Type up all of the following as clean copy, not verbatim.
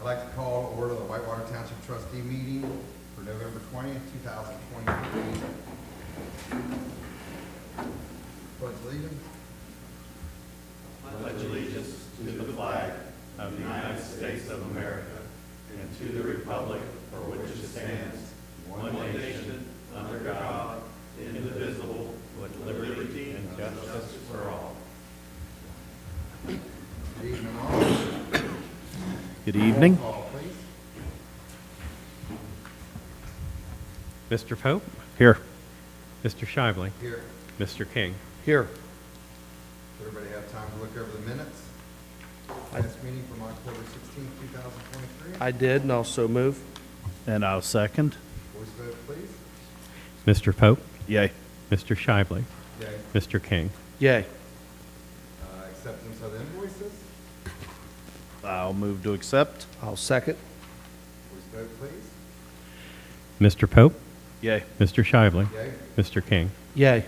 like to call to order the Whitewater Township Trustee meeting for November 20th, 2023. Pledge allegiance. Pledge allegiance to the flag of the United States of America and to the republic for which it stands, one nation, under God, indivisible, with liberty and justice for all. Good evening, all. Good evening. Roll call, please. Mr. Pope, Here. Mr. Shively, Here. Mr. King. Here. Does everybody have time to look over the minutes? Last meeting from October 16th, 2023. I did, and also move. And I'll second. Voice vote, please. Mr. Pope, Yay. Mr. Shively, Yay. Mr. King. Yay. Acceptance of invoices. I'll move to accept. I'll second. Voice vote, please. Mr. Pope, Yay. Mr. Shively, Yay. Mr. King. Yay.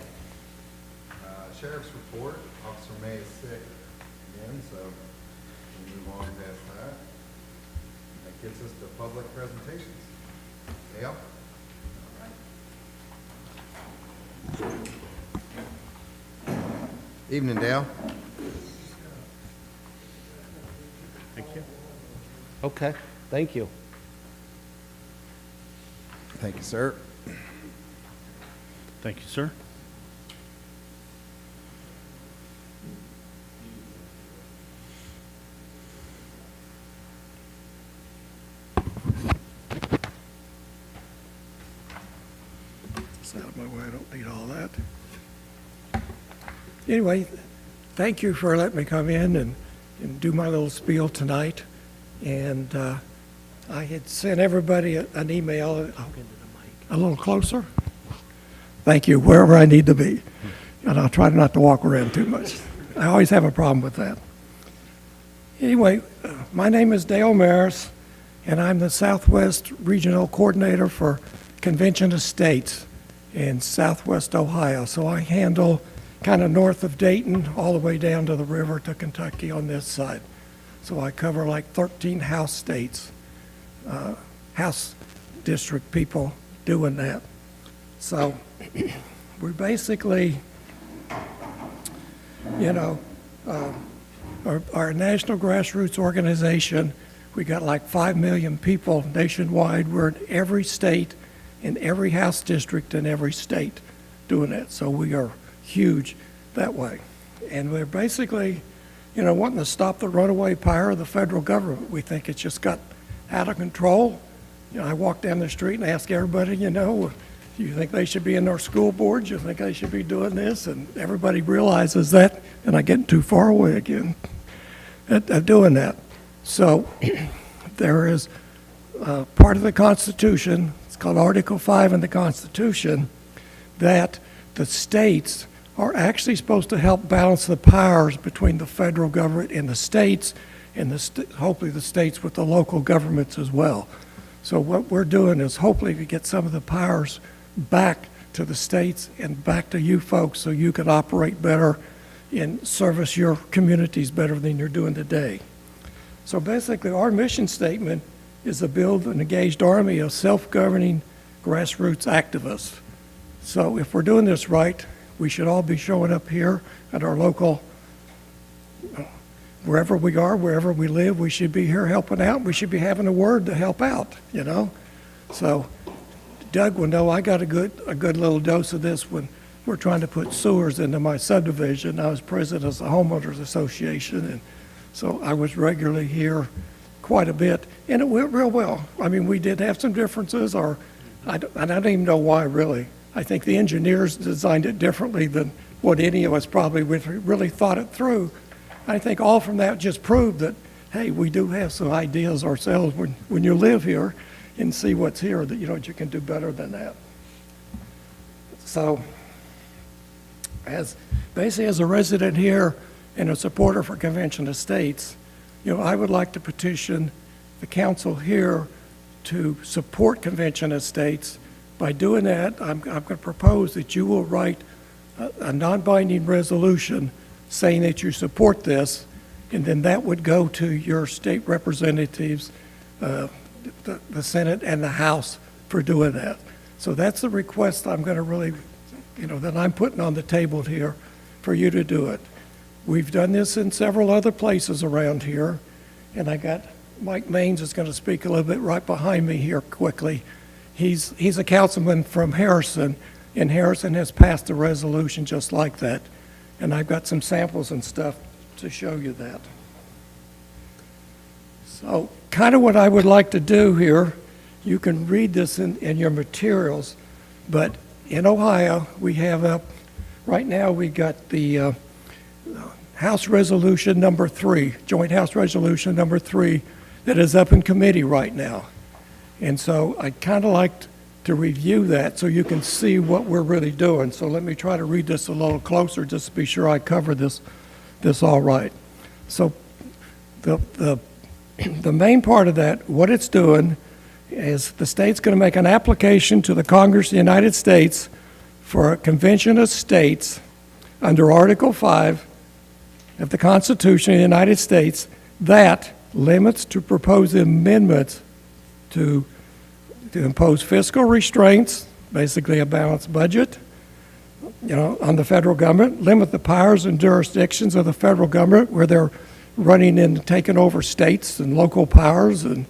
Sheriff's report. Officer May is sick again, so we'll move on past that. That gets us to public presentations. Dale? Evening, Dale. Thank you. Okay, thank you. Thank you, sir. Thank you, sir. It's out of my way, I don't need all that. Anyway, thank you for letting me come in and do my little spiel tonight. And I had sent everybody an email. I'll get to the mic. A little closer. Thank you, wherever I need to be. And I'll try not to walk around too much. I always have a problem with that. Anyway, my name is Dale Maris, and I'm the Southwest Regional Coordinator for Convention of States in Southwest Ohio. So I handle kind of north of Dayton all the way down to the river to Kentucky on this side. So I cover like 13 House states, House district people doing that. So we're basically, you know, our national grassroots organization, we got like 5 million people nationwide. We're in every state, in every House district in every state doing that. So we are huge that way. And we're basically, you know, wanting to stop the runaway power of the federal government. We think it's just got out of control. You know, I walk down the street and ask everybody, you know, do you think they should be in our school boards? Do you think they should be doing this? And everybody realizes that, and I'm getting too far away again at doing that. So there is part of the Constitution, it's called Article 5 in the Constitution, that the states are actually supposed to help balance the powers between the federal government and the states, and hopefully the states with the local governments as well. So what we're doing is hopefully to get some of the powers back to the states and back to you folks so you can operate better and service your communities better than you're doing today. So basically our mission statement is to build an engaged army of self-governing grassroots activists. So if we're doing this right, we should all be showing up here at our local, wherever we are, wherever we live, we should be here helping out. We should be having a word to help out, you know? So Doug will know I got a good little dose of this when we're trying to put sewers into my subdivision. I was president of the homeowners association, and so I was regularly here quite a bit, and it went real well. I mean, we did have some differences, and I don't even know why, really. I think the engineers designed it differently than what any of us probably really thought it through. I think all from that just proved that, hey, we do have some ideas ourselves when you live here and see what's here that, you know, you can do better than that. So basically as a resident here and a supporter for Convention of States, you know, I would like to petition the council here to support Convention of States. By doing that, I'm going to propose that you will write a non-binding resolution saying that you support this, and then that would go to your state representatives the Senate and the House for doing that. So that's the request I'm going to really, that I'm putting on the table here for you to do it. We've done this in several other places around here, and I got Mike Maines is going to speak a little bit right behind me here quickly. He's a councilman from Harrison, and Harrison has passed a resolution just like that. And I've got some samples and stuff to show you that. So kind of what I would like to do here, you can read this in your materials, but in Ohio, we have right now we got the House Resolution number 3, Joint House Resolution number 3, that is up in committee right now. And so I'd kind of like to review that so you can see what we're really doing. So let me try to read this a little closer just to be sure I cover this all right. So the main part of that, what it's doing is the state's going to make an application to the Congress of the United States for a convention of states under Article 5 of the Constitution of the United States that limits to propose amendments to impose fiscal restraints, basically a balanced budget, on the federal government, limit the powers and jurisdictions of the federal government where they're running and taking over states and local powers and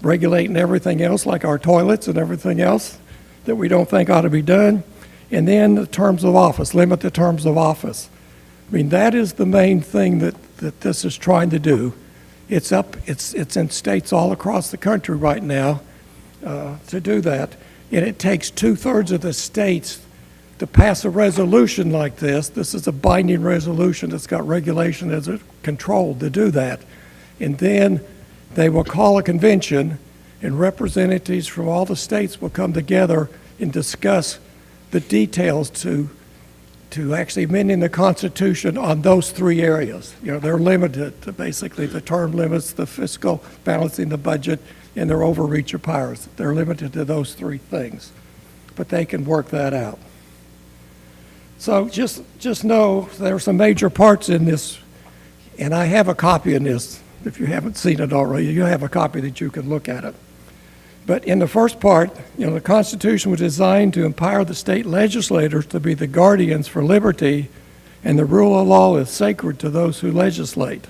regulating everything else like our toilets and everything else that we don't think ought to be done. And then the terms of office, limit the terms of office. I mean, that is the main thing that this is trying to do. It's in states all across the country right now to do that. And it takes 2/3 of the states to pass a resolution like this. This is a binding resolution that's got regulation as a control to do that. And then they will call a convention, and representatives from all the states will come together and discuss the details to actually amending the Constitution on those 3 areas. They're limited to basically the term limits, the fiscal, balancing the budget, and their overreach of powers. They're limited to those 3 things, but they can work that out. So just know there are some major parts in this, and I have a copy of this. If you haven't seen it already, you have a copy that you can look at it. But in the first part, the Constitution was designed to empower the state legislators to be the guardians for liberty, and the rule of law is sacred to those who legislate.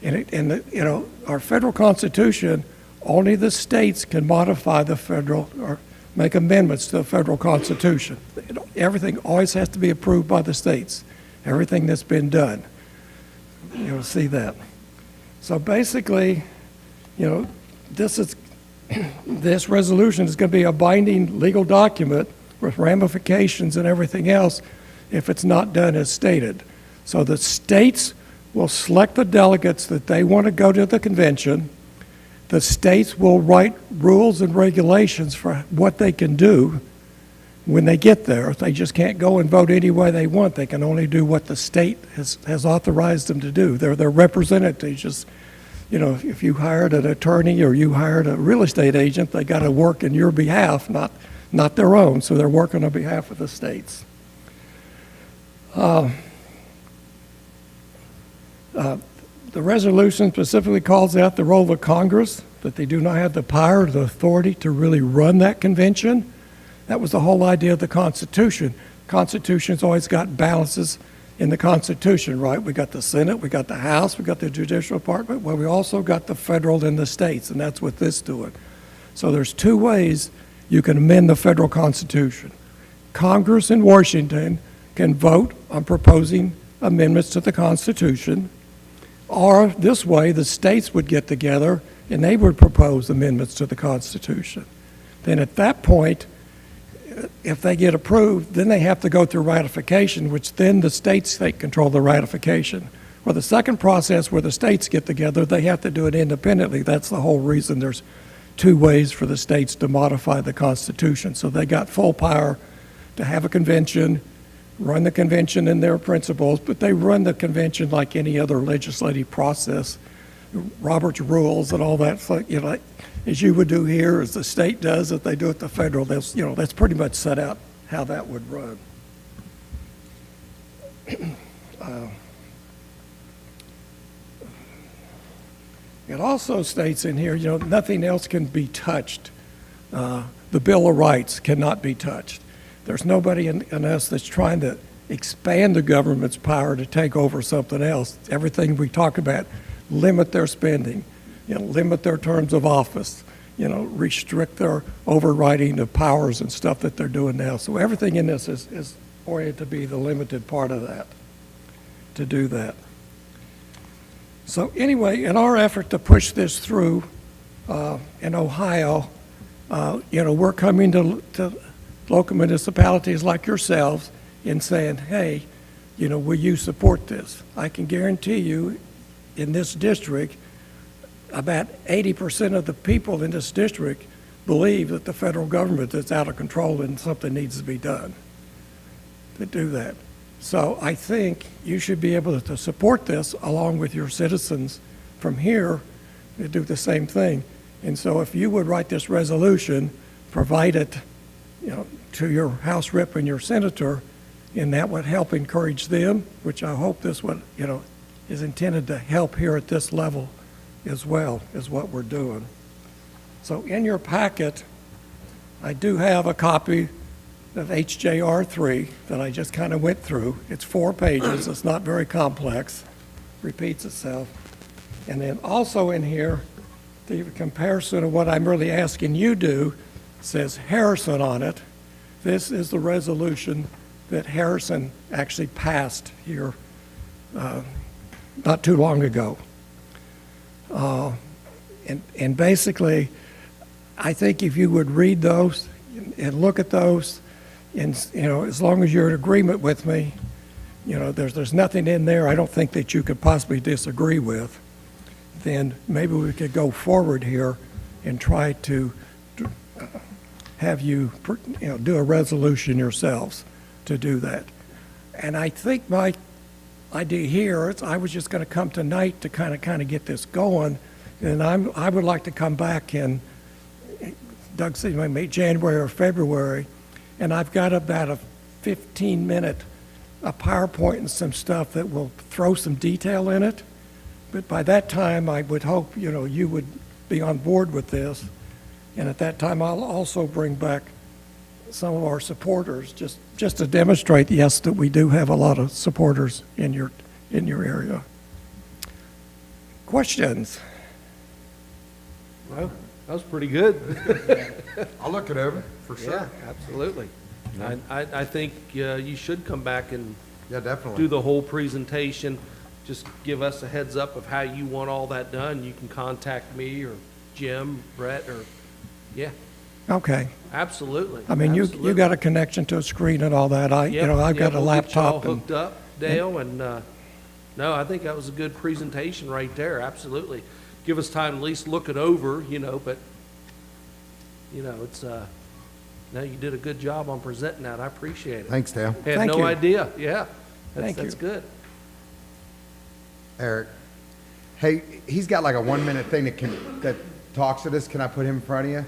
Our federal Constitution, only the states can modify the federal or make amendments to the federal Constitution. Everything always has to be approved by the states, everything that's been done. You'll see that. So basically, this resolution is going to be a binding legal document with ramifications and everything else if it's not done as stated. So the states will select the delegates that they want to go to the convention. The states will write rules and regulations for what they can do when they get there. They just can't go and vote any way they want. They can only do what the state has authorized them to do. They're their representatives. Just, if you hired an attorney or you hired a real estate agent, they got to work in your behalf, not their own. So they're working on behalf of the states. The resolution specifically calls out the role of Congress, that they do not have the power or the authority to really run that convention. That was the whole idea of the Constitution. Constitution's always got balances in the Constitution, right? We got the Senate, we got the House, we got the Judicial Department, well, we also got the federal and the states, and that's what this is doing. So there's 2 ways you can amend the federal Constitution. Congress in Washington can vote on proposing amendments to the Constitution, or this way, the states would get together and they would propose amendments to the Constitution. Then at that point, if they get approved, then they have to go through ratification, which then the states take control of the ratification. Or the second process where the states get together, they have to do it independently. That's the whole reason there's 2 ways for the states to modify the Constitution. So they got full power to have a convention, run the convention in their principles, but they run the convention like any other legislative process, Robert's rules and all that. So, as you would do here, as the state does, if they do it the federal, that's pretty much set out how that would run. It also states in here, nothing else can be touched. The Bill of Rights cannot be touched. There's nobody in us that's trying to expand the government's power to take over something else. Everything we talk about, limit their spending, limit their terms of office, restrict their overriding of powers and stuff that they're doing now. So everything in this is oriented to be the limited part of that, to do that. So anyway, in our effort to push this through in Ohio, we're coming to local municipalities like yourselves and saying, hey, will you support this? I can guarantee you in this district, about 80% of the people in this district believe that the federal government is out of control and something needs to be done to do that. So I think you should be able to support this along with your citizens from here to do the same thing. And so if you would write this resolution, provide it, to your House rep and your senator, and that would help encourage them, which I hope this would, is intended to help here at this level as well, is what we're doing. So in your packet, I do have a copy of HJR 3 that I just kind of went through. It's 4 pages. It's not very complex. Repeats itself. And then also in here, the comparison of what I'm really asking you do says Harrison on it. This is the resolution that Harrison actually passed here not too long ago. And basically, I think if you would read those and look at those, and as long as you're in agreement with me, there's nothing in there I don't think that you could possibly disagree with, then maybe we could go forward here and try to have you, do a resolution yourselves to do that. And I think my idea here is I was just going to come tonight to kind of get this going, and I would like to come back in, Doug said maybe January or February, and I've got about a 15-minute PowerPoint and some stuff that will throw some detail in it. But by that time, I would hope, you would be on board with this. And at that time, I'll also bring back some of our supporters, just to demonstrate, yes, that we do have a lot of supporters in your area. Questions? Well, that was pretty good. I'll look it over, for sure. Yeah, absolutely. I think you should come back and Yeah, definitely. do the whole presentation. Just give us a heads up of how you want all that done. You can contact me or Jim, Brett, or, yeah, Okay. absolutely. I mean, you absolutely. got a connection to a screen and all that. I've Yep, got a yep, we'll get y'all laptop. And hooked up, Dale, and, no, I think that was a good presentation right there, absolutely. Give us time to at least look it over, but, it's, no, you did a good job on presenting that. I appreciate it. Thanks, Dale. Had Thank no you. idea, yeah. Thank That's you. good. Eric, hey, he's got like a 1-minute thing that talks to this. Can I put him in front of you?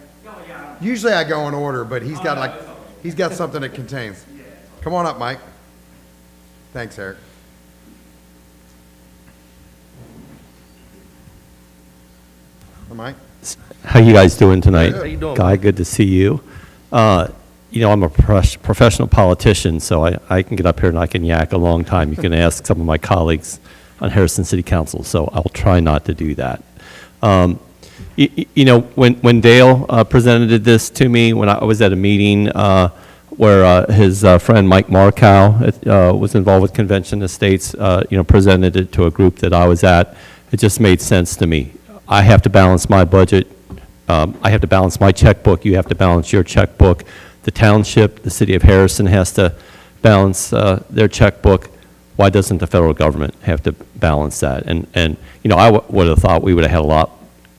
Usually I go in order, but he's got something that contains. Come on up, Mike. Thanks, Eric. Hi, Mike. How you guys doing tonight? Good. How you doing, Guy, Mike? good to see you. I'm a professional politician, so I can get up here and I can yak a long time. You can ask some of my colleagues on Harrison City Council, so I'll try not to do that. When Dale presented this to me, when I was at a meeting where his friend Mike Markow was involved with Convention Estates, presented it to a group that I was at, it just made sense to me. I have to balance my budget. I have to balance my checkbook. You have to balance your checkbook. The township, the city of Harrison has to balance their checkbook. Why doesn't the federal government have to balance that? And I would have thought we would have had a lot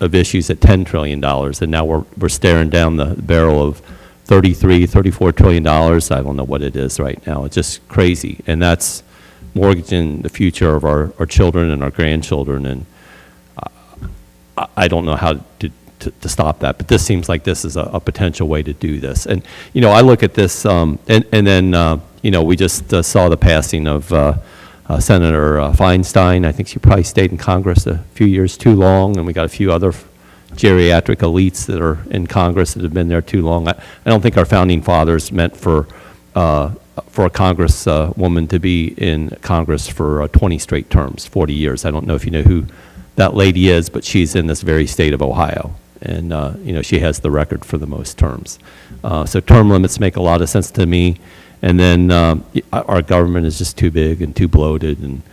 of issues at $10 trillion, and now we're staring down the barrel of $34 trillion. I don't know what it is right now. It's just crazy, and that's mortgaging the future of our children and our grandchildren, and I don't know how to stop that, but this seems like this is a potential way to do this. And, I look at this, and then, we just saw the passing of Senator Feinstein. I think she probably stayed in Congress a few years too long, and we got a few other geriatric elites that are in Congress that have been there too long. I don't think our founding fathers meant for a Congress woman to be in Congress for 20 straight terms, 40 years. I don't know if you know who that lady is, but she's in this very state of Ohio, and you know, she has the record for the most terms. So term limits make a lot of sense to me. And then our government is just too big and too bloated, and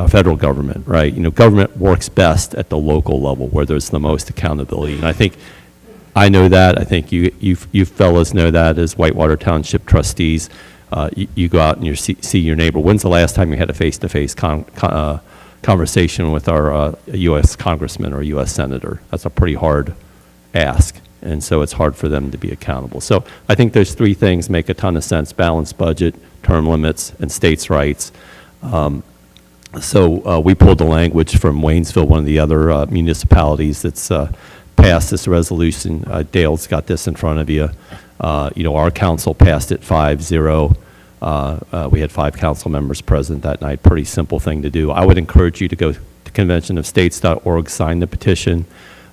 federal government, right? You know, government works best at the local level where there's the most accountability. And I think I know that. I think you fellas know that as Whitewater Township trustees. You go out and you see your neighbor. When's the last time you had a face-to-face conversation with our U.S. congressman or U.S. senator? That's a pretty hard ask. And so it's hard for them to be accountable. So I think those three things make a ton of sense: balanced budget, term limits, and states' rights. So we pulled the language from Waynesville, one of the other municipalities that's passed this resolution. Dale's got this in front of you. You know, our council passed it 5-0. We had 5 council members present that night. Pretty simple thing to do. I would encourage you to go to conventionofstates.org, sign the petition.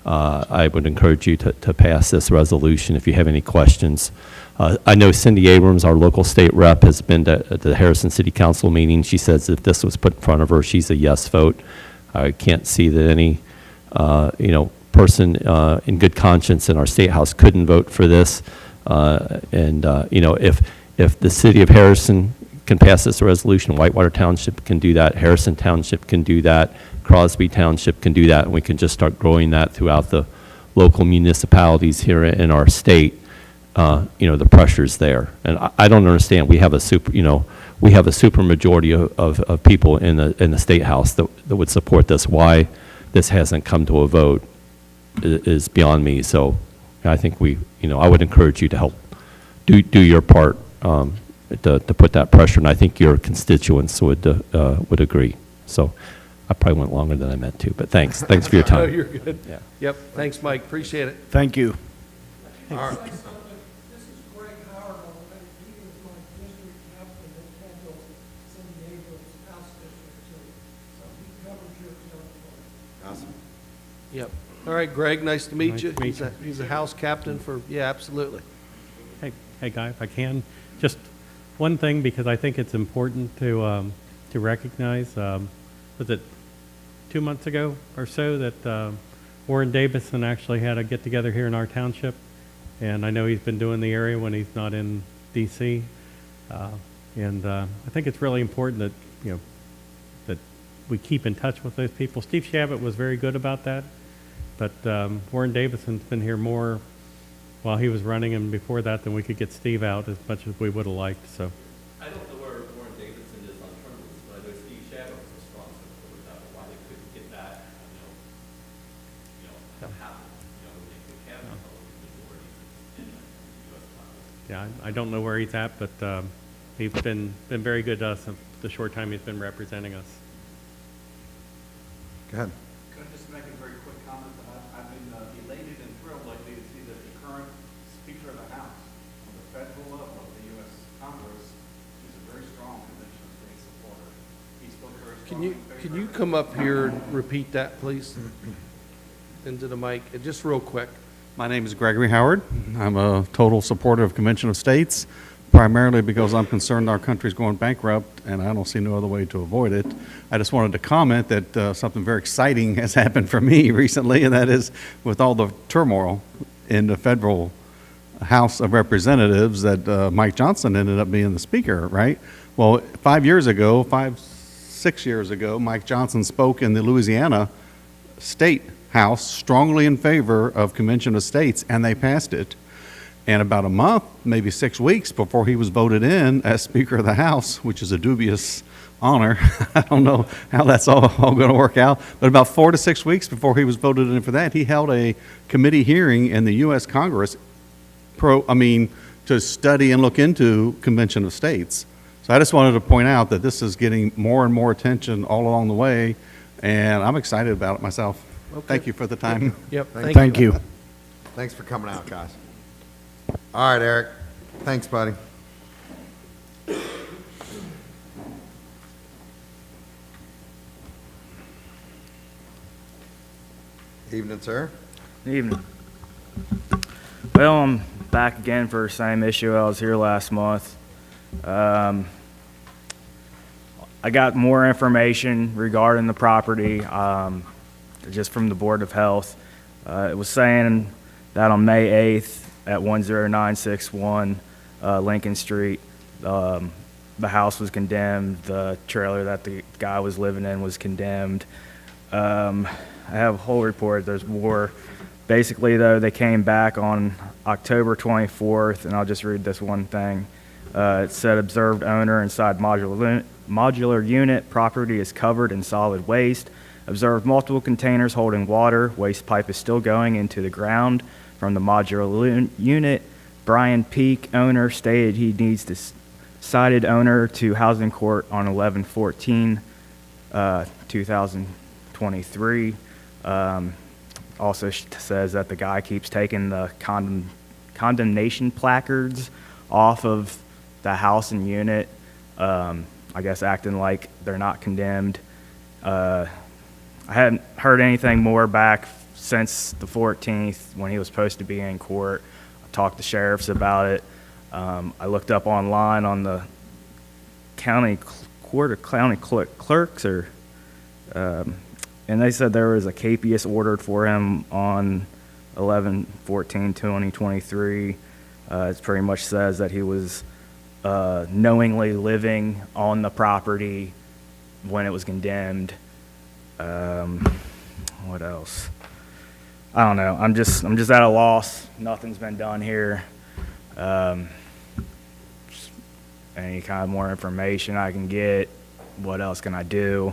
I would encourage you to pass this resolution if you have any questions. I know Cindy Abrams, our local state rep, has been to the Harrison City Council meeting. She says if this was put in front of her, she's a yes vote. I can't see that any you know, person in good conscience in our state house couldn't vote for this. You know, if the city of Harrison can pass this resolution, Whitewater Township can do that, Harrison Township can do that, Crosby Township can do that, and we can just start growing that throughout the local municipalities here in our state. You know, the pressure's there, and I don't understand. We have a super majority of people in the state house that would support this. Why this hasn't come to a vote is beyond me. So I think I would encourage you to help do your part to put that pressure, and I think your constituents would agree. So I probably went longer than I meant to, but thanks for your time. No, you're good. Yeah. Yep, thanks, Mike, appreciate it. Thank you. This is Greg Howard. He was my district captain at Kendall, Cindy Abrams' house district too. So he covers your territory. Awesome. Yep. All right, Greg, nice to meet Nice you. to meet you. He's a house captain for, yeah, absolutely. Hey, Guy, if I can, just one thing, because I think it's important to recognize, was it 2 months ago or so that Warren Davison actually had a get-together here in our township, and I know he's been doing the area when he's not in D.C., and I think it's really important that, you know, that we keep in touch with those people. Steve Shabbat was very good about that, but Warren Davison's been here more while he was running and before that than we could get Steve out as much as we would have liked. So I don't know where Warren Davidson is on terms, but I know Steve Shabbat was responsible for that. Why they couldn't get that, happen. They could have majorities in the U.S. Congress. yeah, I don't know where he's at, but he's been very good to us the short time he's been representing us. Go ahead. Could I just make a very quick comment that I've been elated and thrilled lately to see that the current Speaker of the House on the federal level of the U.S. Congress is a very strong convention of state supporter. He spoke very strongly in favor Can you of- come up here and repeat that, please? Into the mic, just real quick. My name is Gregory Howard. I'm a total supporter of Convention of States, primarily because I'm concerned our country's going bankrupt, and I don't see no other way to avoid it. I just wanted to comment that something very exciting has happened for me recently, and that is with all the turmoil in the federal House of Representatives that Mike Johnson ended up being the Speaker, right? Well, 6 years ago, Mike Johnson spoke in the Louisiana State House strongly in favor of Convention of States, and they passed it. And about a month, maybe 6 weeks before he was voted in as Speaker of the House, which is a dubious honor, I don't know how that's all going to work out, but about 4 to 6 weeks before he was voted in for that, he held a committee hearing in the U.S. Congress to study and look into Convention of States. So I just wanted to point out that this is getting more and more attention all along the way, and I'm excited about it myself. Okay. Thank you for the time. Yep, Thank you. Thanks for coming out, guys. All right, Eric. Thanks, buddy. Evening, sir. Evening. Well, I'm back again for the same issue. I was here last month. I got more information regarding the property, just from the Board of Health. It was saying that on May 8th at 10961 Lincoln Street, the house was condemned. The trailer that the guy was living in was condemned. I have a whole report. There's more. Basically, though, they came back on October 24th, and I'll just read this one thing. It said, observed owner inside modular unit. Property is covered in solid waste. Observed multiple containers holding water. Waste pipe is still going into the ground from the modular unit. Brian Peak, owner, stated he needs to cited owner to housing court on 11/14/2023. Also says that the guy keeps taking the condemnation placards off of the house and unit, I guess acting like they're not condemned. I hadn't heard anything more back since the 14th when he was supposed to be in court. I talked to sheriffs about it. I looked up online on the county court or county clerks, and they said there was a capias ordered for him on 11/14/2023. It pretty much says that he was knowingly living on the property when it was condemned. What else? I don't know. I'm just at a loss. Nothing's been done here. Just any kind of more information I can get. What else can I do?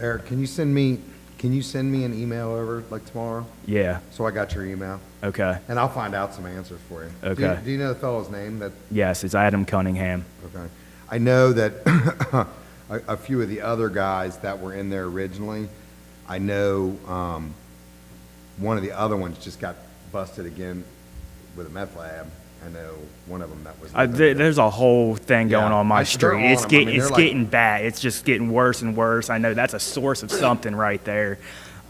Eric, can you send me an email over like tomorrow? Yeah. So I got your email, Okay. and I'll find out some answers for you. Okay. Do you know the fellow's name? Yes, it's Adam Cunningham. Okay. I know that a few of the other guys that were in there originally, I know one of the other ones just got busted again with a meth lab. I know one of them that was. There's a whole thing going Yeah. on my They're street. on It's them. I mean, getting they're like- getting bad. It's just getting worse and worse. I know that's a source of something right there.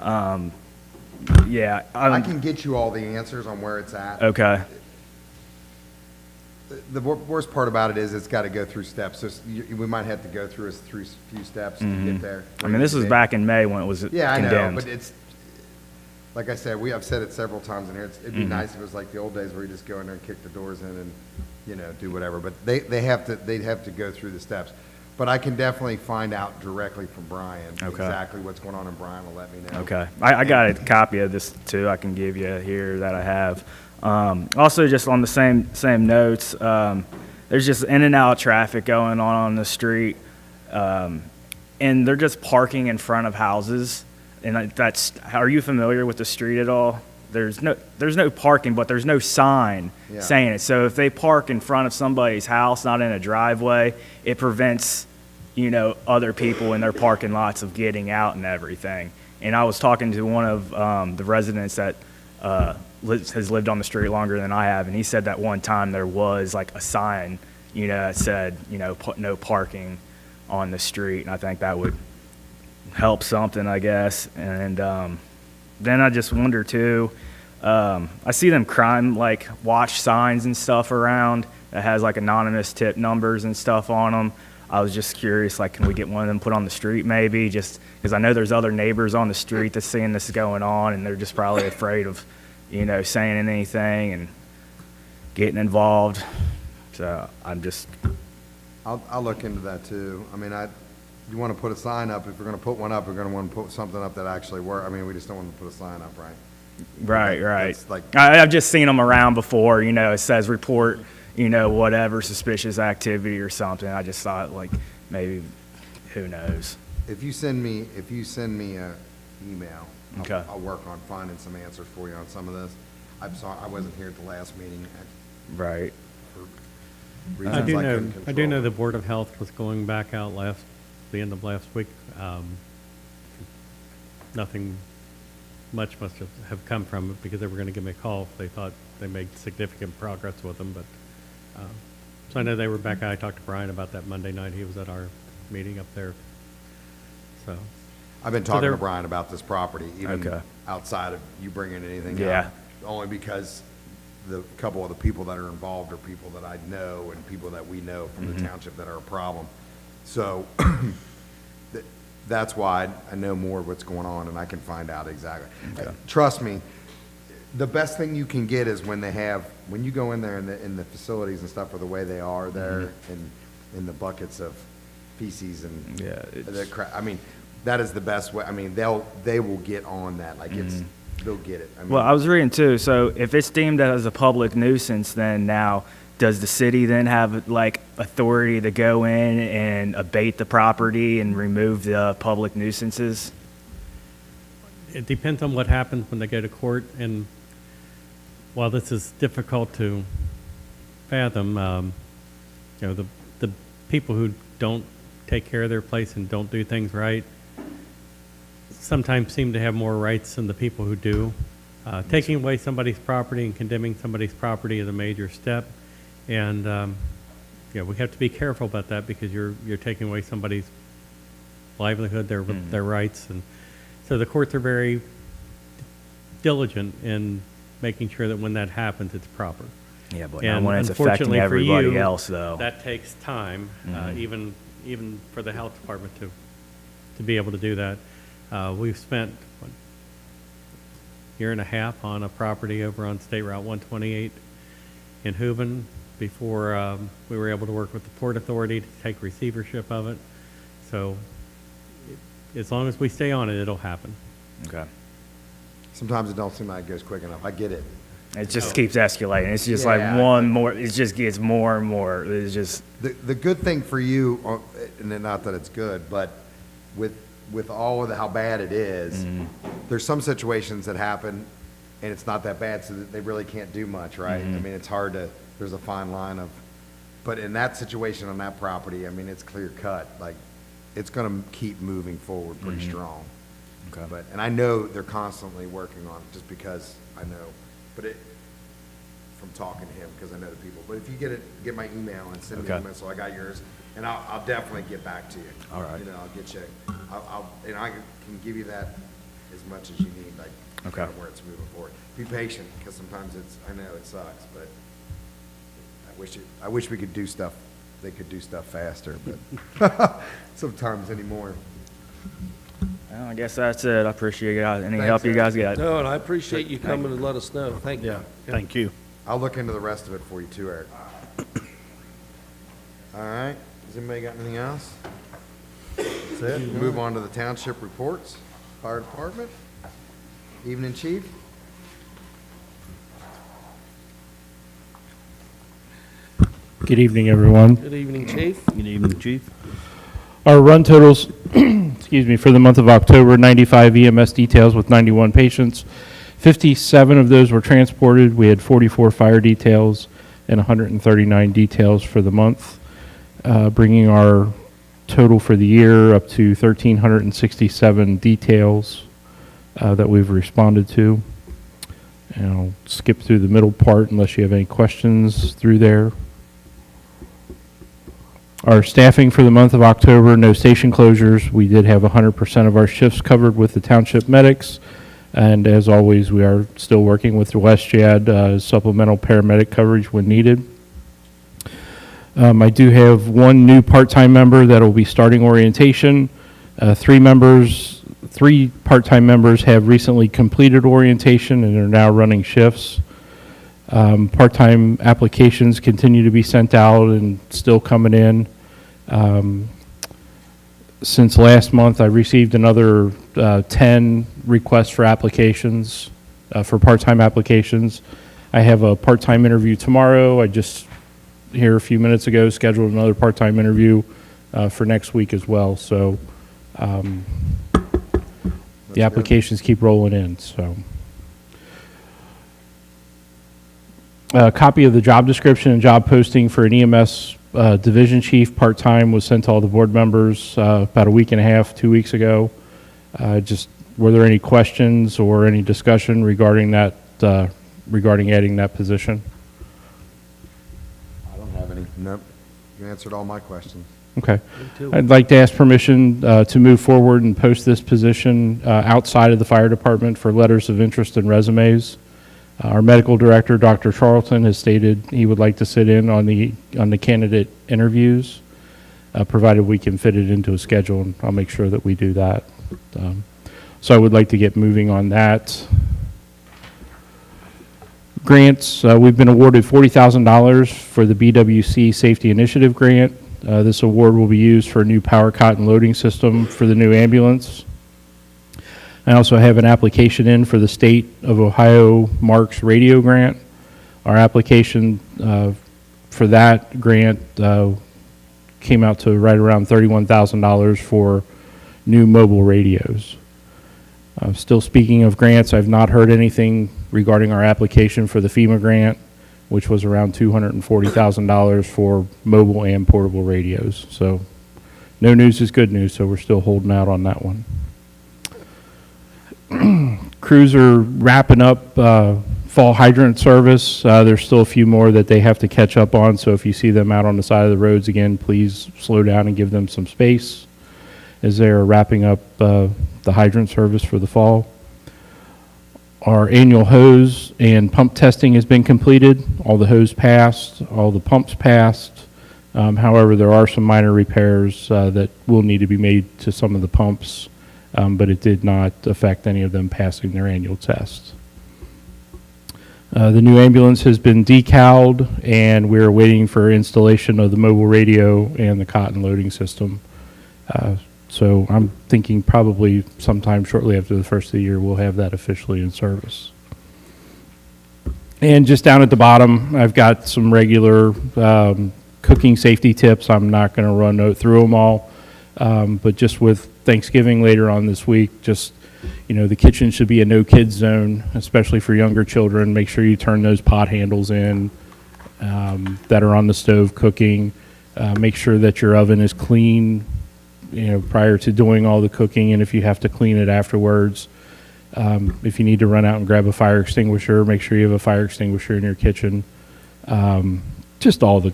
Yeah. I can get you all the answers on where it's at. Okay. The worst part about it is it's got to go through steps. So we might have to go through a few steps to get there. I mean, this was back in May when it was Yeah, I know, condemned. but it's, like I said, I've said it several times in here. It'd be nice if it was like the old days where you just go in there and kick the doors in and, do whatever. But they'd have to go through the steps. But I can definitely find out directly from Brian exactly what's going on, and Brian will let me know. Okay. I got a copy of this too. I can give you here that I have. Also, just on the same notes, there's just in and out traffic going on the street, and they're just parking in front of houses. And are you familiar with the street at all? There's no parking, but there's no sign saying it. So if they park in front of somebody's house, not in a driveway, it prevents, other people in their parking lots of getting out and everything. And I was talking to one of the residents that has lived on the street longer than I have, and he said that one time there was like a sign, that said, no parking on the street, and I think that would help something, I guess. And then I just wonder too, I see them crime watch signs and stuff around that has anonymous tip numbers and stuff on them. I was just curious, can we get one of them put on the street maybe, just because I know there's other neighbors on the street that's seeing this going on, and they're just probably afraid of saying anything and getting involved. So I'm just. I'll look into that too. I mean, you want to put a sign up. If we're going to put one up, we're going to want to put something up that actually works. I mean, we just don't want to put a sign up, right? Right. That's I've just seen them around before. It says report, whatever suspicious activity or something. I just thought maybe, who knows? If you send me a email, Okay. I'll work on finding some answers for you on some of this. I'm sorry, I wasn't here at the last meeting. Right. For I reasons do I know, couldn't I do know control. the Board of Health was going back out the end of last week. Nothing much must have come from it because they were going to give me a call if they thought they made significant progress with them. But so I know they were back. I talked to Brian about that Monday night. He was at our meeting up there. So I've been talking they're- to Brian about this property, even Okay. outside of you bringing anything Yeah. up. Only because the couple of the people that are involved are people that I know and people that we know from Mm-hmm. the township that are a problem. So that's why I know more of what's going on and I can find out exactly. Trust me, the best thing you can get is when you go in there in the facilities and stuff, or the way they are there in the buckets of feces and Yeah, the I mean, that is the best way. I mean, they will get on that. Like they'll get it. I mean, Well, I was reading too, so if it's deemed as a public nuisance, then now, does the city then have like authority to go in and abate the property and remove the public nuisances? It depends on what happens when they go to court, and while this is difficult to fathom, you know, the people who don't take care of their place and don't do things right sometimes seem to have more rights than the people who do. Taking away somebody's property and condemning somebody's property is a major step, and we have to be careful about that because you're taking away somebody's livelihood, their rights, and so the courts are very diligent in making sure that when that happens, it's proper. Yeah, but And not when it's unfortunately affecting for everybody you, else, though. That takes time, even for the health department to be able to do that. We've spent a year and a half on a property over on State Route 128 in Hooven before we were able to work with the Port Authority to take receivership of it. So as long as we stay on it, it'll happen. Okay. sometimes it don't seem like it goes quick enough. I get it. It just keeps escalating. It's just Yeah. like one more, it just gets more and more. It's just, The good thing for you, and then not that it's good, but with all of how bad it is, there's some situations that happen and it's not that bad, so that they really can't do much, right? I mean, it's hard to, there's a fine line of, but in that situation on that property, I mean, it's clear cut, like, it's gonna keep moving forward pretty strong. Okay. But, and I know they're constantly working on it, just because I know, but it, from talking to him, because I know the people, but if you get my email and send me an Okay. email, so I got yours, and I'll definitely get back to you. All right. You know, I'll get you, and I can give you that as much as you need, like, Okay. kind of where it's moving forward. Be patient, because sometimes I know it sucks, but I wish we could do stuff, they could do stuff faster, but sometimes anymore. well, I guess that's it. I appreciate you guys, any Thanks, help you Eric. guys get. No, and I appreciate you coming and let us know. Thank you. Yeah, thank you. I'll look into the rest of it for you too, Eric. All right, has anybody got anything else? That's it, we'll move on to the township reports, fire department, evening chief. Good evening, everyone. Good evening, Chief. Good evening, Chief. Our run totals, excuse me, for the month of October, 95 EMS details with 91 patients. 57 of those were transported. We had 44 fire details and 139 details for the month, bringing our total for the year up to 1,367 details that we've responded to. And I'll skip through the middle part unless you have any questions through there. Our staffing for the month of October, no station closures. We did have 100% of our shifts covered with the township medics. And as always, we are still working with the WestJAD supplemental paramedic coverage when needed. I do have one new part-time member that will be starting orientation. Three part-time members have recently completed orientation and are now running shifts. Part-time applications continue to be sent out and still coming in. Since last month, I received another 10 requests for applications, for part-time applications. I have a part-time interview tomorrow. I just, here a few minutes ago, scheduled another part-time interview for next week as well. So the applications keep rolling in, so. A copy of the job description and job posting for an EMS division chief part-time was sent to all the board members about a week and a half, 2 weeks ago. Just, were there any questions or any discussion regarding that, regarding adding that position? I don't have any. Nope, you answered all my questions. Okay. Me too. I'd like to ask permission to move forward and post this position outside of the fire department for letters of interest and resumes. Our medical director, Dr. Charlton, has stated he would like to sit in on the candidate interviews, provided we can fit it into a schedule, and I'll make sure that we do that. So I would like to get moving on that. Grants, we've been awarded $40,000 for the BWC Safety Initiative Grant. This award will be used for a new power cotton loading system for the new ambulance. I also have an application in for the State of Ohio Marks Radio Grant. Our application for that grant came out to right around $31,000 for new mobile radios. Still speaking of grants, I've not heard anything regarding our application for the FEMA grant, which was around $240,000 for mobile and portable radios. So no news is good news, so we're still holding out on that one. Crews are wrapping up fall hydrant service. There's still a few more that they have to catch up on, so if you see them out on the side of the roads again, please slow down and give them some space as they're wrapping up the hydrant service for the fall. Our annual hose and pump testing has been completed. All the hose passed, all the pumps passed. However, there are some minor repairs that will need to be made to some of the pumps, but it did not affect any of them passing their annual test. The new ambulance has been decaled, and we're waiting for installation of the mobile radio and the cotton loading system. So I'm thinking probably sometime shortly after the first of the year, we'll have that officially in service. And just down at the bottom, I've got some regular cooking safety tips. I'm not going to run through them all, but just with Thanksgiving later on this week, just, you know, the kitchen should be a no kids zone, especially for younger children. Make sure you turn those pot handles in that are on the stove cooking. Make sure that your oven is clean, you know, prior to doing all the cooking, and if you have to clean it afterwards. If you need to run out and grab a fire extinguisher, make sure you have a fire extinguisher in your kitchen. Just all the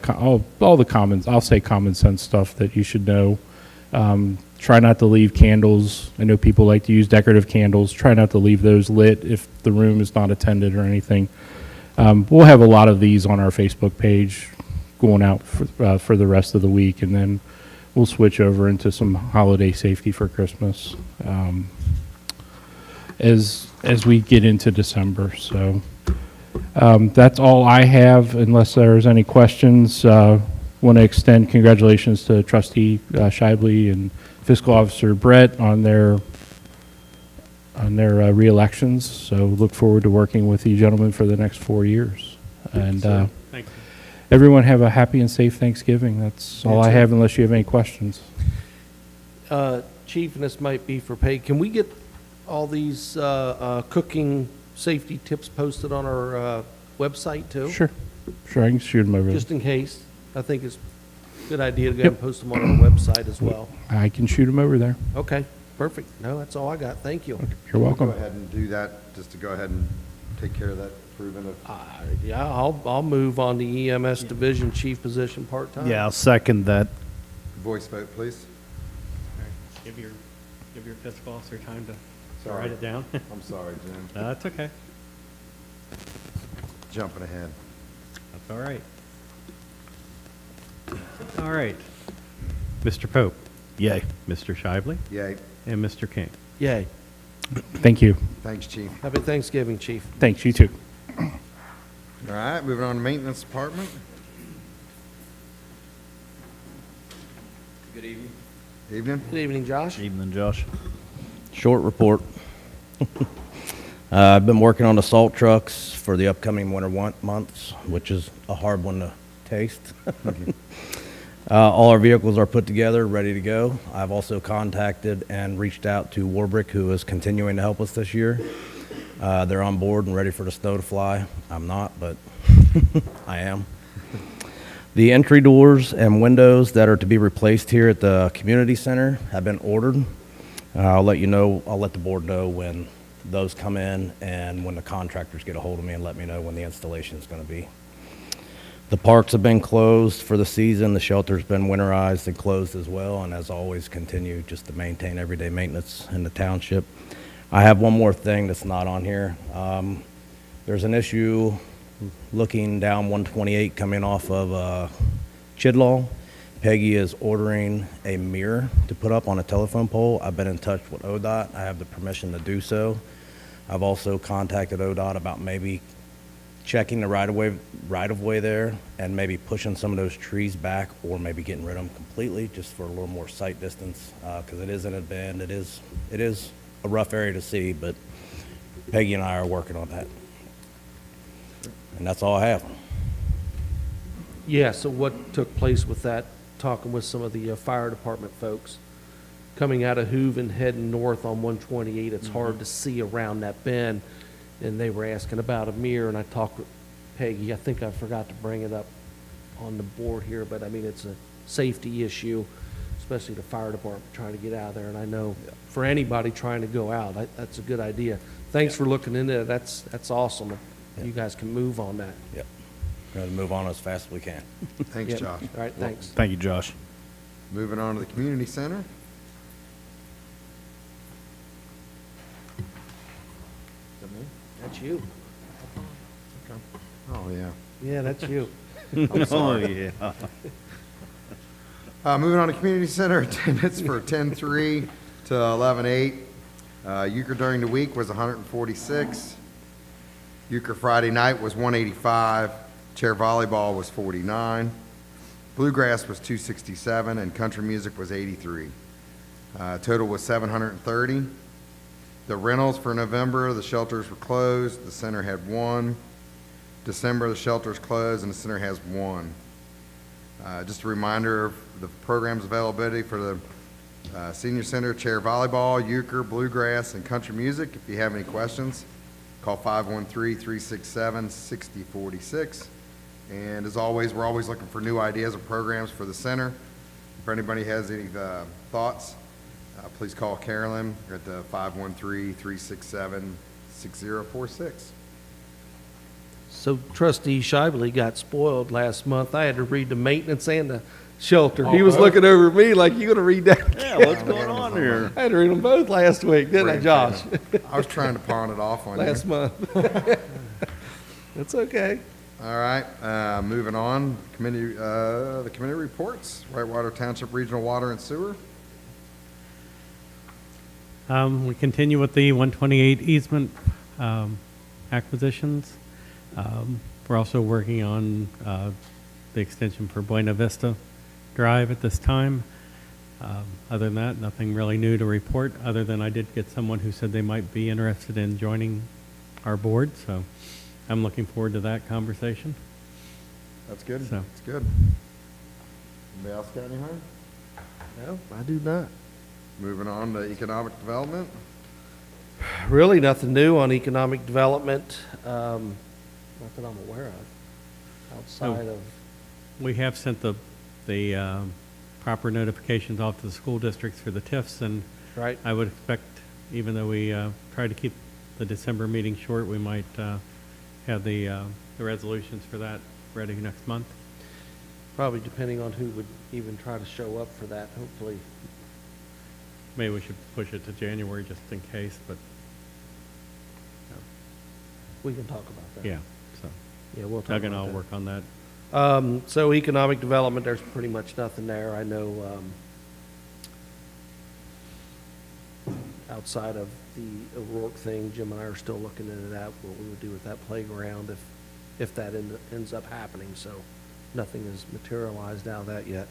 common sense stuff that you should know. Try not to leave candles. I know people like to use decorative candles. Try not to leave those lit if the room is not attended or anything. We'll have a lot of these on our Facebook page going out for the rest of the week, and then we'll switch over into some holiday safety for Christmas as we get into December. So that's all I have, unless there's any questions. Want to extend congratulations to Trustee Shively and Fiscal Officer Brett on their re-elections. So look forward to working with you gentlemen for the next 4 years. And Thank you. everyone have a happy and safe Thanksgiving. That's all I have, unless you have any questions. Chief, and this might be for Peg, can we get all these cooking safety tips posted on our website too? Sure, I can shoot them over. Just in case. I think it's a good idea to go ahead and post them on our website as well. I can shoot them over there. Okay, perfect. No, that's all I got. Thank you. You're welcome. Go ahead and do that, just to go ahead and take care of that proven of. Yeah, I'll move on the EMS division chief position part-time. Yeah, I'll second that. Voice vote, please. Give your fiscal officer time to Sorry. write it down. I'm sorry, Jim. That's okay. Jumping ahead. That's all right. All right. Mr. Pope, Yay. Mr. Shively, Yay. and Mr. King. Yay. Thank you. Thanks, Chief. Happy Thanksgiving, chief. Thanks, you too. All right, moving on to Maintenance Department. Good evening. Evening. Good evening, Josh. Evening, Josh. Short report. I've been working on the salt trucks for the upcoming winter months, which is a hard one to taste. All our vehicles are put together, ready to go. I've also contacted and reached out to Warbrick, who is continuing to help us this year. They're on board and ready for the snow to fly. I'm not, but I am. The entry doors and windows that are to be replaced here at the community center have been ordered. I'll let the board know when those come in and when the contractors get a hold of me and let me know when the installation is going to be. The parks have been closed for the season. The shelter's been winterized and closed as well, and as always, continue just to maintain everyday maintenance in the township. I have one more thing that's not on here. There's an issue looking down 128 coming off of Chidlaw. Peggy is ordering a mirror to put up on a telephone pole. I've been in touch with ODOT. I have the permission to do so. I've also contacted ODOT about maybe checking the right-of-way there and maybe pushing some of those trees back or maybe getting rid of them completely just for a little more sight distance because it is in a bend. It is a rough area to see, but Peggy and I are working on that. And that's all I have. Yeah, so what took place with that, talking with some of the fire department folks, coming out of Hoover and heading north on 128, it's hard to see around that bend, and they were asking about a mirror, and I talked with Peggy. I think I forgot to bring it up on the board here, but I mean, it's a safety issue, especially the fire department trying to get out of there, and I know for anybody trying to go out, that's a good idea. Thanks for looking into that. That's awesome. You guys can move on that. Yep. We're going to move on as fast as we can. Thanks, Yep. Josh. All right, thanks. Thank you, Josh. Moving on to the community center. That's you. Oh, yeah. Yeah, that's you. I'm sorry. Oh, yeah. Moving on to community center attendance for 10-3 to 11-8. Euchre during the week was 146. Euchre Friday night was 185. Chair volleyball was 49. Bluegrass was 267, and country music was 83. Total was 730. The rentals for November, the shelters were closed. The center had 1. December, the shelters closed, and the center has 1. Just a reminder of the program's availability for the senior center: chair volleyball, euchre, bluegrass, and country music. If you have any questions, call 513-367-6046. And as always, we're always looking for new ideas and programs for the center. If anybody has any thoughts, please call Carolyn at the 513-367-6046. So Trustee Shively got spoiled last month. I had to read the maintenance and the shelter. He was looking over at me like, you gonna read that? Yeah, what's going on here? I had to read them both last week, didn't I, Josh? I was trying to pawn it off on you. Last month. That's okay. All right, moving on, the committee reports. Whitewater Township Regional Water and Sewer. We continue with the 128 easement acquisitions. We're also working on the extension for Buena Vista Drive at this time. Other than that, nothing really new to report, other than I did get someone who said they might be interested in joining our board, so I'm looking forward to that conversation. That's good. So. That's good. Anybody else got anything? No, I do not. Moving on to economic development. Really nothing new on economic development. Not that I'm aware of, outside of, We have sent the proper notifications off to the school districts for the TIFs, and right? I would expect, even though we try to keep the December meeting short, we might have the resolutions for that ready next month. Probably depending on who would even try to show up for that, hopefully. Maybe we should push it to January just in case, but We can talk about that. yeah, so Yeah, we'll talk Doug and about I'll that. work on that. So economic development, there's pretty much nothing there. I know, outside of the O'Rourke thing, Jim and I are still looking into that, what we would do with that playground if that ends up happening. So nothing has materialized out of that yet.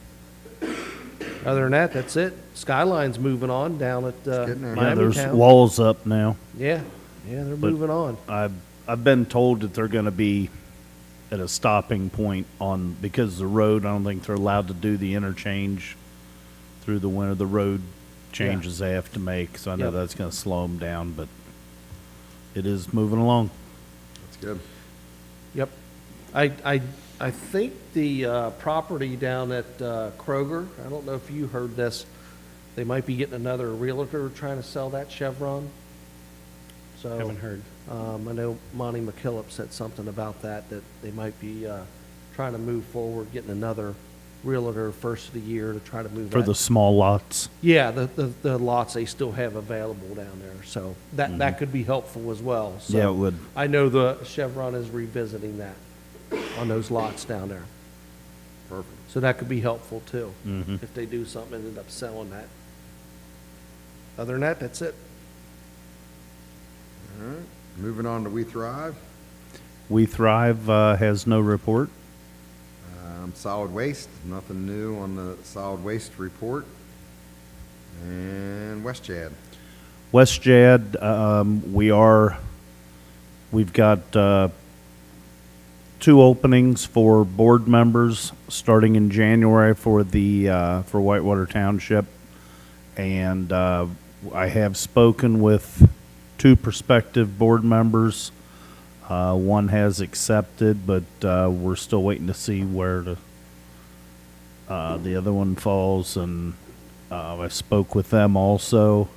Other than that, that's it. Skyline's moving on down at getting there. Yeah, Miami there's Town. walls up now. Yeah, they're But- moving on. I've been told that they're gonna be at a stopping point because the road, I don't think they're allowed to do the interchange through the winter, the road changes they have to make, so I know Yep. that's gonna slow them down, but it is moving along. That's good. Yep. I think the property down at Kroger, I don't know if you heard this, they might be getting another realtor trying to sell that Chevron. So Haven't heard. I know Monty McKillop said something about that they might be trying to move forward, getting another realtor first of the year to try to move For that. the small lots. Yeah, the lots they still have available down there, so that could be helpful as well. So Yeah, it would. I know the Chevron is revisiting that on those lots down there. Perfect. So that could be helpful too, Mhm. if they do something and end up selling that. Other than that, that's it. All right, moving on to We Thrive. We Thrive has no report. Solid waste, nothing new on the solid waste report. And West Chad. West Jad, we've got 2 openings for board members starting in January for for Whitewater Township. And I have spoken with 2 prospective board members. One has accepted, but we're still waiting to see where the other one falls. And I spoke with them also,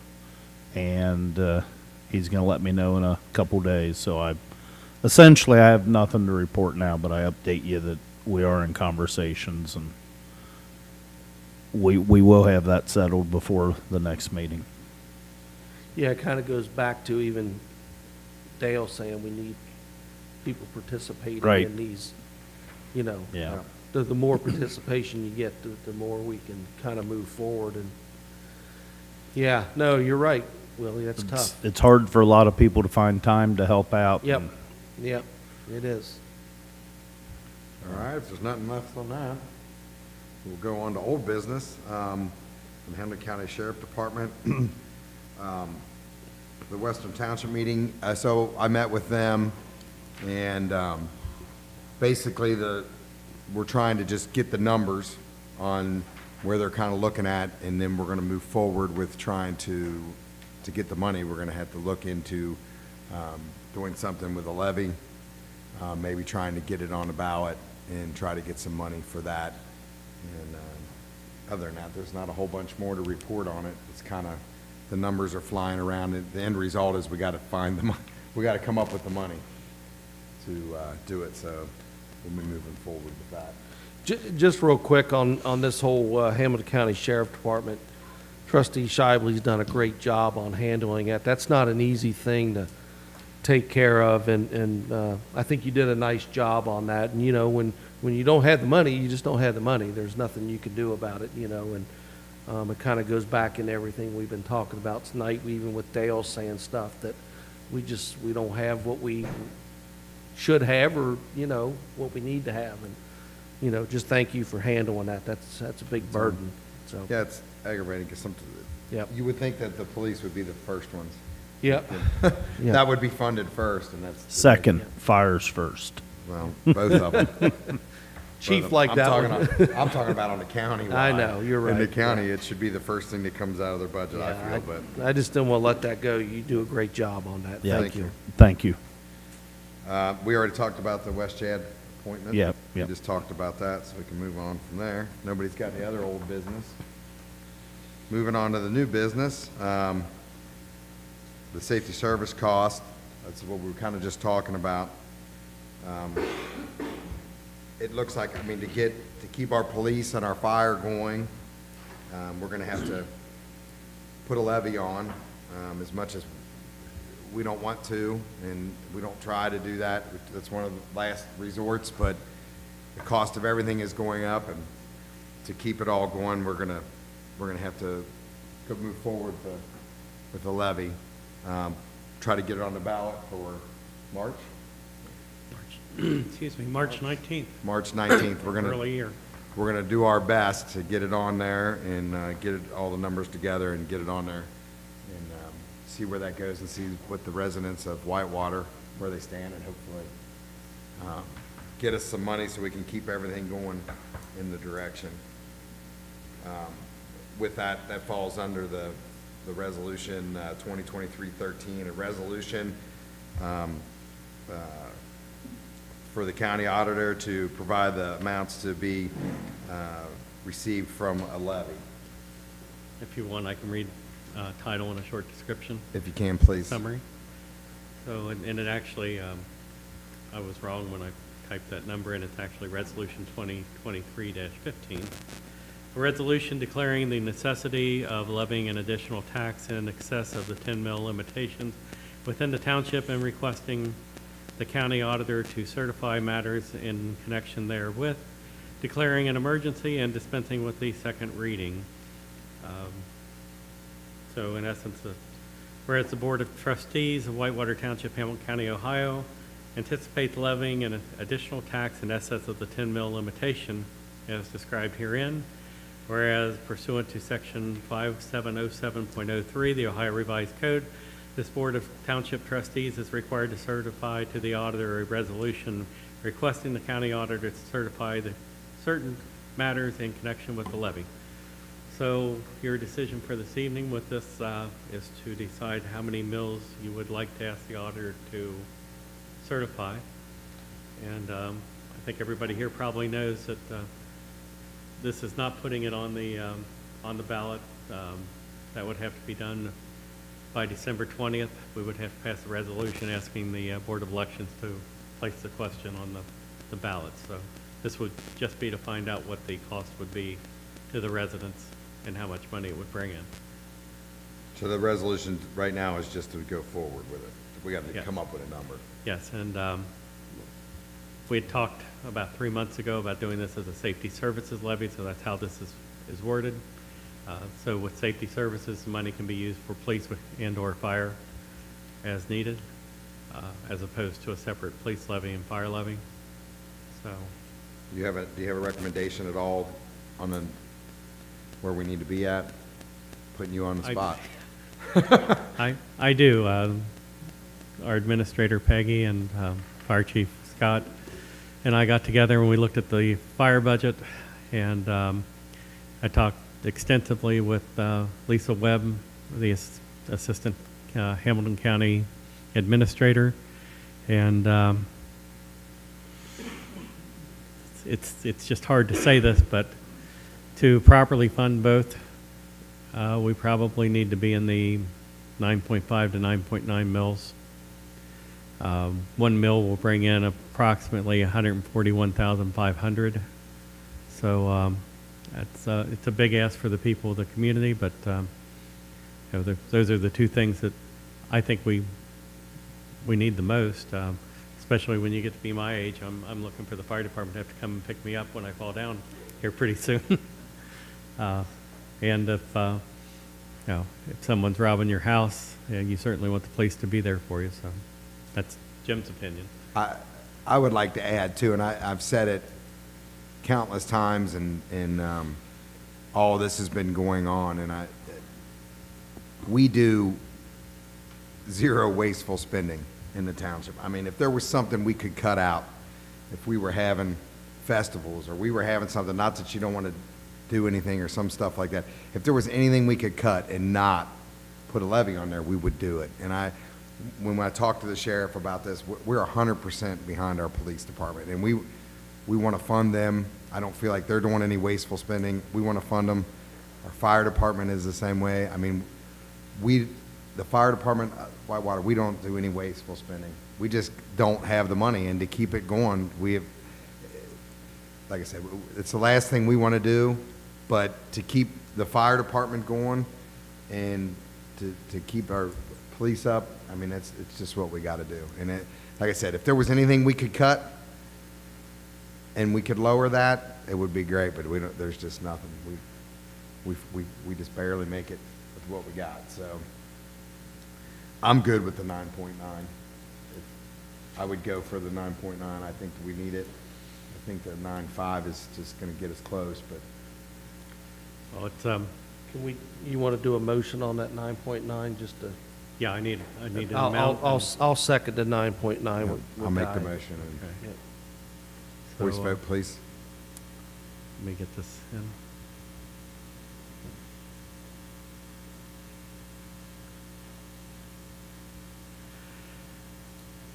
and he's going to let me know in a couple days. So I have nothing to report now, but I update you that we are in conversations, and we will have that settled before the next meeting. Yeah, it kind of goes back to even Dale saying we need people participating Right. in these, you know. Yeah. The more participation you get, the more we can kind of move forward. And yeah, no, you're right, Willie, that's tough. It's hard for a lot of people to find time to help out. Yep, and- yep, it is. All right, if there's nothing left on that, we'll go on to old business. From Hamilton County Sheriff Department. The Western Township meeting, so I met with them, and basically we're trying to just get the numbers on where they're kind of looking at, and then we're going to move forward with trying to get the money. We're going to have to look into doing something with a levy, maybe trying to get it on the ballot and try to get some money for that. And other than that, there's not a whole bunch more to report on it. It's kind of, the numbers are flying around, and the end result is we got to find the money. We got to come up with the money to do it, so we'll be moving forward with that. Just real quick on this whole Hamilton County Sheriff Department, Trustee Shively's done a great job on handling it. That's not an easy thing to take care of, and I think you did a nice job on that. And, you know, when you don't have the money, you just don't have the money. There's nothing you can do about it, you know, and it kind of goes back into everything we've been talking about tonight, even with Dale saying stuff that we don't have what we should have, or, you know, what we need to have. And, you know, just thank you for handling that. That's a big burden, so. Yeah, it's aggravating because Yep. you would think that the police would be the first ones. Yep. Yeah. That would be funded first, and that's. Second, fires first. Well, both of them. Chief But like that one. I'm talking about on the county. I know, you're In the right. county, it should be the first thing that comes out of their budget, I Yeah, feel, but. I just didn't want to let that go. You do a great job on that. Yeah. Thank you. Thank you. We already talked about the West Chad appointment. Yep, We yep. just talked about that, so we can move on from there. Nobody's got any other old business. Moving on to the new business, the safety service cost, that's what we were kind of just talking about. It looks like, I mean, to keep our police and our fire going, we're gonna have to put a levy on, as much as we don't want to, and we don't try to do that. That's one of the last resorts, but the cost of everything is going up, and to keep it all going, we're gonna have to go move forward with the levy. Try to get it on the ballot for March? Excuse me, March 19th, March 19th. early year. We're gonna do our best to get it on there and get all the numbers together and get it on there and see where that goes and see what the residents of Whitewater, where they stand, and hopefully get us some money so we can keep everything going in the direction. With that, that falls under the resolution 2023-13, a resolution for the county auditor to provide the amounts to be received from a levy. If you want, I can read title and a short description, If you can, please. summary. So, and it actually, I was wrong when I typed that number in. It's actually Resolution 2023-15. A resolution declaring the necessity of levying an additional tax in excess of the 10 mil limitations within the township and requesting the county auditor to certify matters in connection therewith, declaring an emergency and dispensing with the second reading. So in essence, whereas the Board of Trustees of Whitewater Township, Hamilton County, Ohio, anticipates levying an additional tax in excess of the 10 mil limitation as described herein, whereas pursuant to Section 5707.03, the Ohio Revised Code, this Board of Township Trustees is required to certify to the auditor a resolution requesting the county auditor to certify the certain matters in connection with the levy. So your decision for this evening with this is to decide how many mills you would like to ask the auditor to certify. And I think everybody here probably knows that this is not putting it on the ballot. That would have to be done by December 20th. We would have to pass a resolution asking the Board of Elections to place the question on the ballot. So this would just be to find out what the cost would be to the residents and how much money it would bring in. So the resolution right now is just to go forward with it. We got to Yes. come up with a number. Yes, and we had talked about 3 months ago about doing this as a safety services levy, so that's how this is worded. So with safety services, the money can be used for police and/or fire as needed, as opposed to a separate police levy and fire levy. So, Do you have a recommendation at all on where we need to be at? Putting you on the spot. I do. Our administrator Peggy and Fire Chief Scott and I got together and we looked at the fire budget, and I talked extensively with Lisa Webb, the Assistant Hamilton County Administrator, and it's just hard to say this, but to properly fund both, we probably need to be in the 9.5 to 9.9 mils. 1 mil will bring in approximately 141,500. So it's a big ask for the people of the community, but those are the two things that I think we need the most. Especially when you get to be my age, I'm looking for the fire department to have to come and pick me up when I fall down here pretty soon. And if someone's robbing your house, you certainly want the police to be there for you. So that's Jim's opinion. I would like to add too, and I've said it countless times, and all this has been going on, and we do zero wasteful spending in the township. I mean, if there was something we could cut out, if we were having festivals or we were having something, not that you don't want to do anything or some stuff like that, if there was anything we could cut and not put a levy on there, we would do it. And when I talked to the sheriff about this, we're 100% behind our police department, and we want to fund them. I don't feel like they're doing any wasteful spending. We want to fund them. Our fire department is the same way. I mean, the fire department, Whitewater, we don't do any wasteful spending. We just don't have the money, and to keep it going, like I said, it's the last thing we want to do, but to keep the fire department going and to keep our police up, I mean, it's just what we got to do. And like I said, if there was anything we could cut and we could lower that, it would be great, but there's just nothing. We just barely make it with what we got. So I'm good with the 9.9. I would go for the 9.9. I think we need it. I think the 9.5 is just going to get us close, but. Well, it's You want to do a motion on that 9.9 just to? yeah. I need an amount. I'll second the 9.9. I'll make the motion. And Okay. voice So, vote, please. Let me get this in.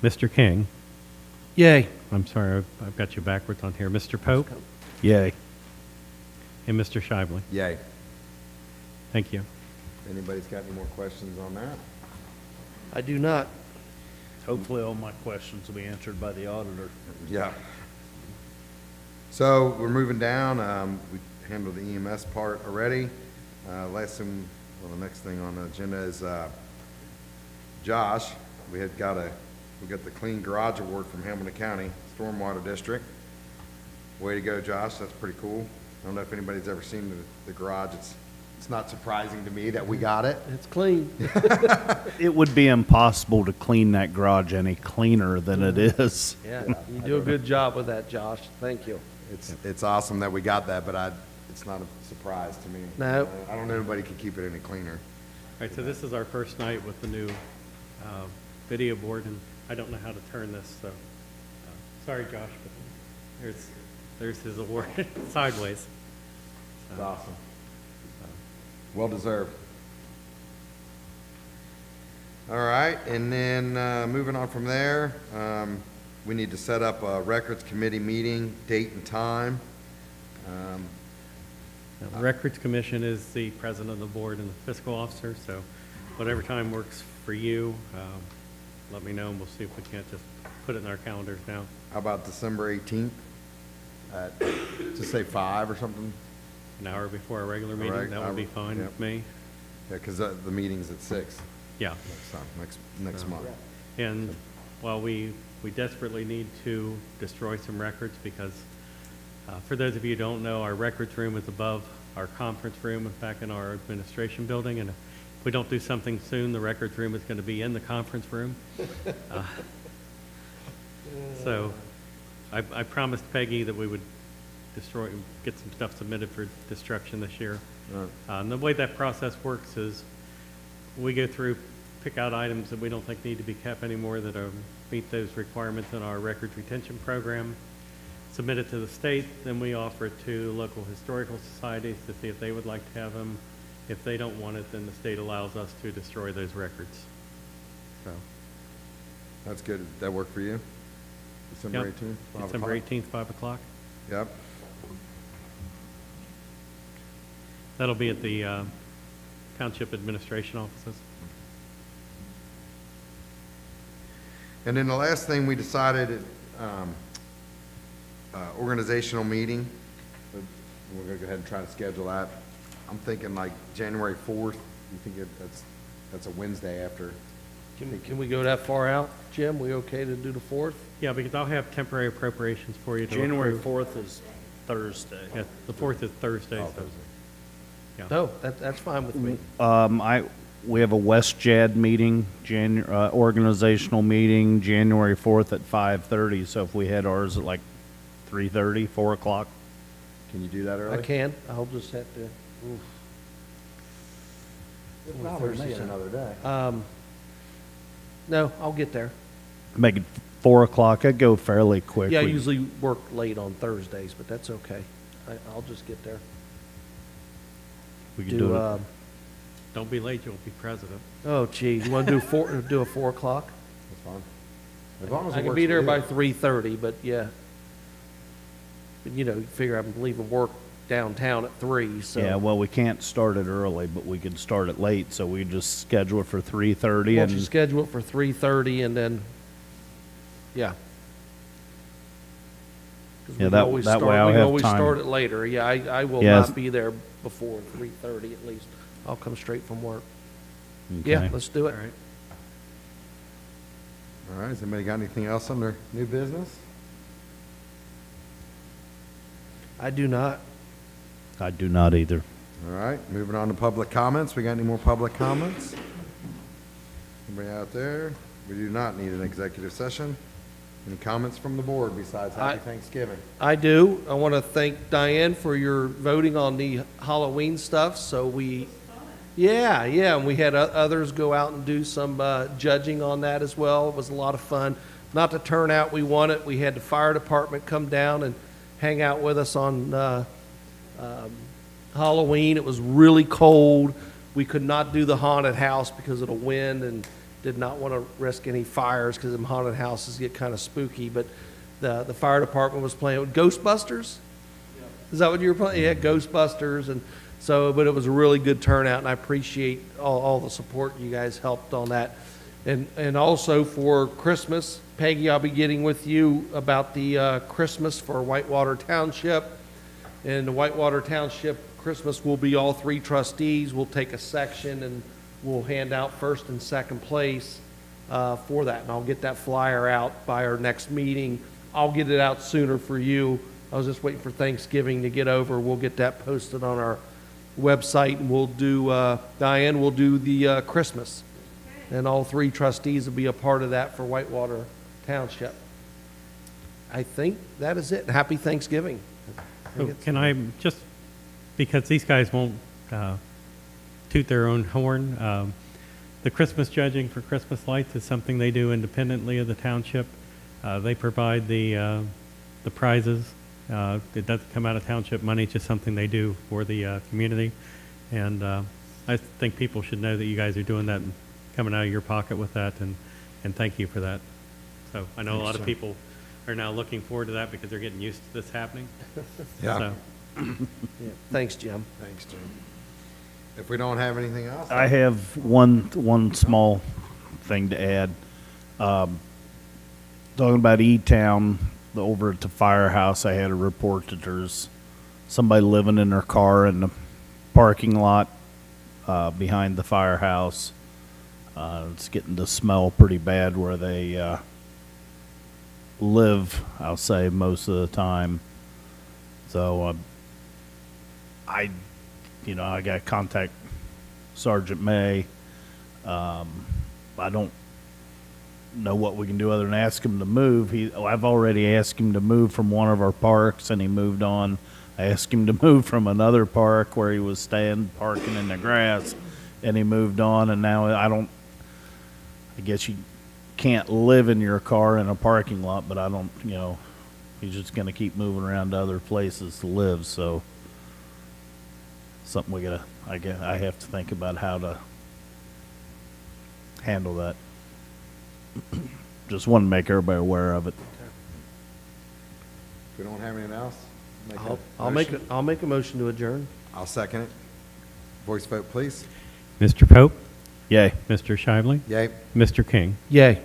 Mr. King, Yay. I'm sorry, I've got you backwards on here. Mr. Pope Yay. and Mr. Shively. Yay. Thank you. Anybody's got any more questions on that? I do not. Hopefully all my questions will be answered by the auditor. Yeah. So we're moving down. We handled the EMS part already. Last thing, well, the next thing on the agenda is Josh. We got the Clean Garage Award from Hamilton County Stormwater District. Way to go, Josh. That's pretty cool. I don't know if anybody's ever seen the garage. It's not surprising to me that we got it. It's clean. It would be impossible to clean that garage any cleaner than it is. Yeah, you do a good job with that, Josh. Thank you. It's awesome that we got that, but it's not a surprise to me. No. I don't know anybody could keep it any cleaner. All right, so this is our first night with the new video board, and I don't know how to turn this, so sorry, Josh, but there's his award sideways. It's awesome. Well deserved. All right, and then moving on from there, we need to set up a records committee meeting, date and time. Now, the Records Commission is the president of the board and the fiscal officer, so whatever time works for you, let me know, and we'll see if we can't just put it in our calendars now. How about December 18th at, just say 5 or something? An hour before our regular meeting, Right, that would be fine yep. with me. Yeah, because the meeting's at 6 Yeah. next month. And while we desperately need to destroy some records, because for those of you who don't know, our records room is above our conference room back in our administration building, and if we don't do something soon, the records room is going to be in the conference room. So I promised Peggy that we would get some stuff submitted for destruction this year. Right. And the way that process works is we go through, pick out items that we don't think need to be kept anymore that meet those requirements in our records retention program, submit it to the state, then we offer it to local historical societies to see if they would like to have them. If they don't want it, then the state allows us to destroy those records. So, That's good. Did that work for you? December yep. 18th? 5 December o'clock? 18th, 5 o'clock. Yep. That'll be at the Township Administration offices. And then the last thing we decided, organizational meeting. We're gonna go ahead and try to schedule that. I'm thinking like January 4th. You think that's a Wednesday after? Can we go that far out, Jim? We okay to do the 4th? Yeah, because I'll have temporary appropriations for you to January approve. 4th is Thursday. Yeah, the 4th is Thursday. Oh, so, Thursday. yeah. No, that's fine with me. We have a West JAD meeting, organizational meeting, January 4th at 5:30. So if we had ours at like 3:30, 4 o'clock. Can you do that early? I can. I'll just have to. Thursday's another day. No, I'll get there. Make it 4 o'clock. I'd go fairly quick. Yeah, I We- usually work late on Thursdays, but that's okay. I'll just get there. we could do it. Don't be late, you'll be president. Oh, gee, you want to do a 4 o'clock? That's fine. As long as it I can works be for there you. by 3:30, but yeah. But you know, you figure I'm leaving work downtown at 3, so. Yeah, well, we can't start it early, but we could start it late, so we just schedule it for 3:30 Why don't you and schedule it for 3:30 and then, yeah. 'Cause we Yeah, can that- always that start- way I'll we can have always time. start it later. Yeah, I will Yes. not be there before 3:30 at least. I'll come straight from work. Okay. Yeah, let's do All it. right. All right, has anybody got anything else under new business? I do not. I do not either. All right, moving on to public comments. We got any more public comments? Anybody out there? We do not need an executive session. Any comments from the board besides Happy Thanksgiving? I do. I want to thank Diane for your voting on the Halloween stuff. So yeah, and we had others go out and do some judging on that as well. It was a lot of fun. Not the turnout we wanted. We had the fire department come down and hang out with us on Halloween. It was really cold. We could not do the haunted house because of the wind and did not want to risk any fires because them haunted houses get kind of spooky. But the fire department was playing with Ghostbusters. Is that what you were playing? Yeah, Ghostbusters. And so, but it was a really good turnout, and I appreciate all the support you guys helped on that. And also for Christmas, Peggy, I'll be getting with you about the Christmas for Whitewater Township. And the Whitewater Township Christmas will be all 3 trustees. We'll take a section and we'll hand out first and second place for that. And I'll get that flyer out by our next meeting. I'll get it out sooner for you. I was just waiting for Thanksgiving to get over. We'll get that posted on our website, and we'll do, Diane will do the Christmas. And all 3 trustees will be a part of that for Whitewater Township. I think that is it. Happy Thanksgiving. So can I just, because these guys won't toot their own horn, the Christmas judging for Christmas lights is something they do independently of the township. They provide the prizes. It doesn't come out of township money, it's just something they do for the community. And I think people should know that you guys are doing that and coming out of your pocket with that, and thank you for that. So I know a lot of people are now looking forward to that because they're getting used to this happening. Yeah. So, Yeah. Thanks, Jim. Thanks, Jim. If we don't have anything else. I have one small thing to add. Talking about E-Town, over at the firehouse, I had a report that there's somebody living in their car in the parking lot behind the firehouse. It's getting to smell pretty bad where they live, I'll say, most of the time. So I got to contact Sergeant May. I don't know what we can do other than ask him to move. I've already asked him to move from one of our parks, and he moved on. I asked him to move from another park where he was staying, parking in the grass, and he moved on. And now I guess you can't live in your car in a parking lot, but he's just going to keep moving around to other places to live. So something I have to think about how to handle that. Just want to make everybody aware of it. If we don't have anything else, I'll make a motion to adjourn. I'll second it. Voice vote, please. Mr. Pope, Yay. Mr. Shively, Yay. Mr. King. Yay.